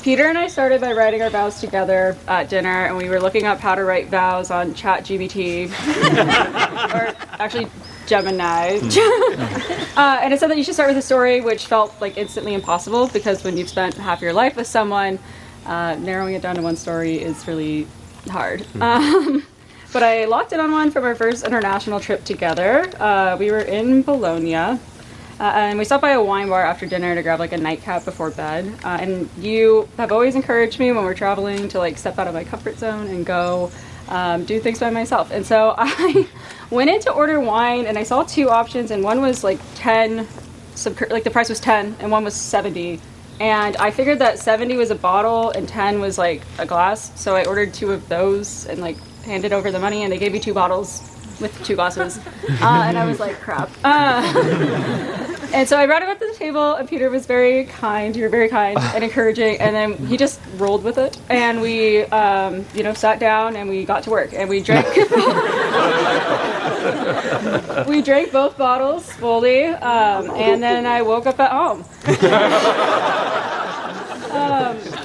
Peter and I started by writing our vows together at dinner, and we were looking up how to write vows on ChatGPT, or actually Gemini. And it said that you should start with a story, which felt like instantly impossible, because when you've spent half your life with someone, narrowing it down to one story is really hard. But I locked in on one from our first international trip together. We were in Bologna, and we stopped by a wine bar after dinner to grab like a nightcap before bed. And you have always encouraged me when we're traveling to like step out of my comfort zone and go do things by myself. And so I went in to order wine, and I saw two options, and one was like 10, like the price was 10, and one was 70. And I figured that 70 was a bottle and 10 was like a glass. So I ordered two of those and like handed over the money, and they gave me two bottles with two glasses. And I was like, crap. And so I brought it up to the table, and Peter was very kind. You were very kind and encouraging. And then he just rolled with it. And we, sat down and we got to work, and we drank. We drank both bottles fully. And then I woke up at home.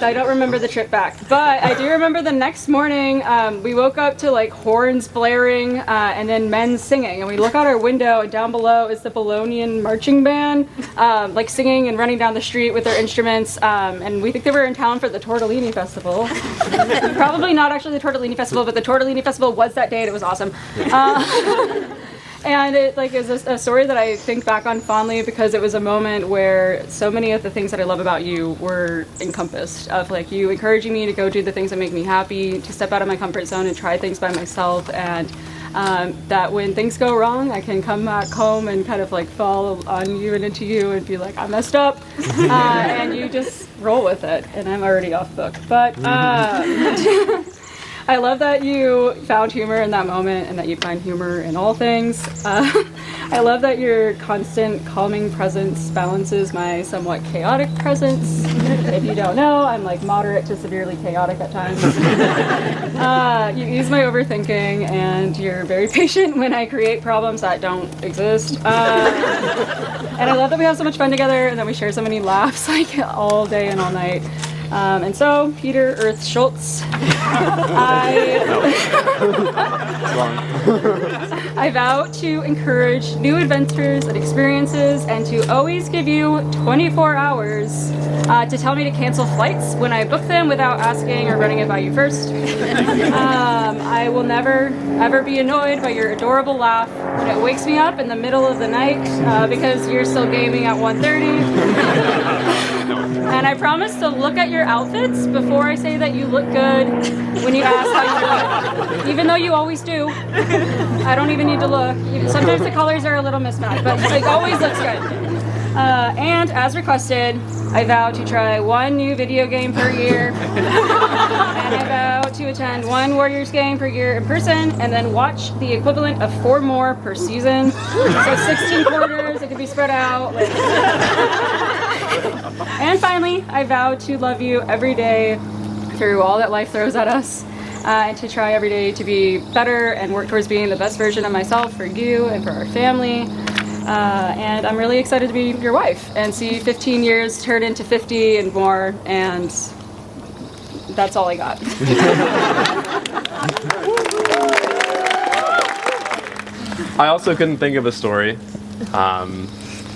I don't remember the trip back, but I do remember the next morning we woke up to like horns blaring and then men singing, and we look out our window, and down below is the Bolognian marching band like singing and running down the street with their instruments, and we think they were in town for the Tortellini Festival. Probably not actually the Tortellini Festival, but the Tortellini Festival was that day, and it was awesome. And it like is a story that I think back on fondly, because it was a moment where so many of the things that I love about you were encompassed, of like you encouraging me to go do the things that make me happy, to step out of my comfort zone and try things by myself, and that when things go wrong, I can come back home and kind of like fall on you and into you and be like, I messed up, and you just roll with it, and I'm already off book. But I love that you found humor in that moment, and that you find humor in all things. I love that your constant calming presence balances my somewhat chaotic presence. If you don't know, I'm like moderate to severely chaotic at times. You ease my overthinking, and you're very patient when I create problems that don't exist. And I love that we have so much fun together, and that we share so many laughs like all day and all night. And so, Peter Earth Schultz, I vow to encourage new adventures and experiences, and to always give you 24 hours to tell me to cancel flights when I book them without asking or running it by you first. I will never, ever be annoyed by your adorable laugh when it wakes me up in the middle of the night because you're still gaming at 1:30. And I promise to look at your outfits before I say that you look good when you ask how you look. Even though you always do. I don't even need to look. Sometimes the colors are a little mismatched, but it always looks good. And as requested, I vow to try one new video game per year. And I vow to attend one Warriors game per year in person, and then watch the equivalent of 4 more per season. So 16 quarters, it could be spread out. And finally, I vow to love you every day through all that life throws at us, and to try every day to be better and work towards being the best version of myself for you and for our family. And I'm really excited to be your wife and see 15 years turn into 50 and more, and that's all I got. I also couldn't think of a story.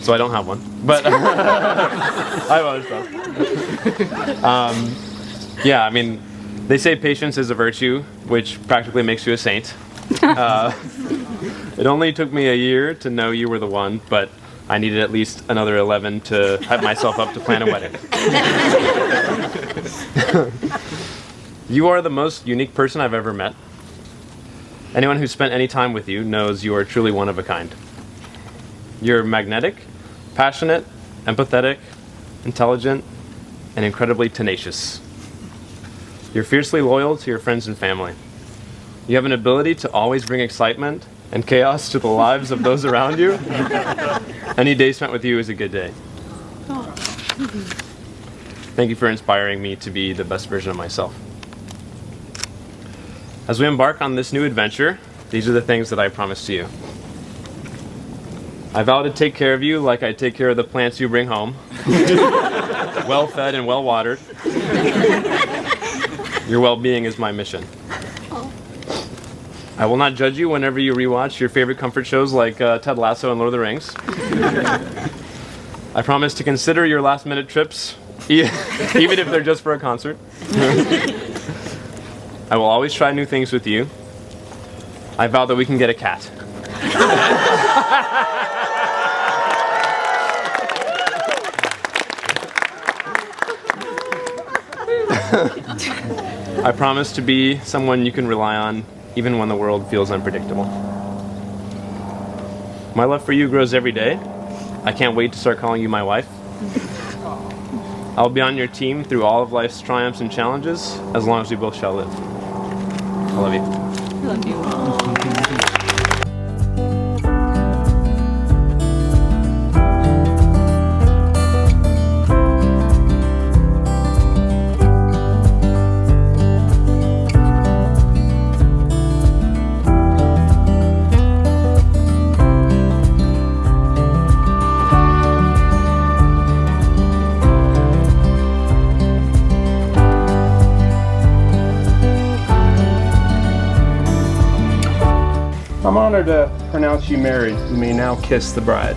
So I don't have one, but I have other stuff. Yeah, I mean, they say patience is a virtue, which practically makes you a saint. It only took me a year to know you were the one, but I needed at least another 11 to hype myself up to plan a wedding. You are the most unique person I've ever met. Anyone who's spent any time with you knows you are truly one of a kind. You're magnetic, passionate, empathetic, intelligent, and incredibly tenacious. You're fiercely loyal to your friends and family. You have an ability to always bring excitement and chaos to the lives of those around you. Any day spent with you is a good day. Thank you for inspiring me to be the best version of myself. As we embark on this new adventure, these are the things that I promise to you. I vow to take care of you like I take care of the plants you bring home. well-fed and well-watered. Your well-being is my mission. I will not judge you whenever you rewatch your favorite comfort shows like Ted Lasso and Lord of the Rings. I promise to consider your last-minute trips, even if they're just for a concert. I will always try new things with you. I vow that we can get a cat. I promise to be someone you can rely on, even when the world feels unpredictable. My love for you grows every day. I can't wait to start calling you my wife. I'll be on your team through all of life's triumphs and challenges, as long as we both shall live. I love you. I love you. I'm honored to pronounce you married. You may now kiss the bride.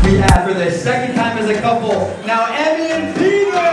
We have for the second time as a couple, now Emi and Peter!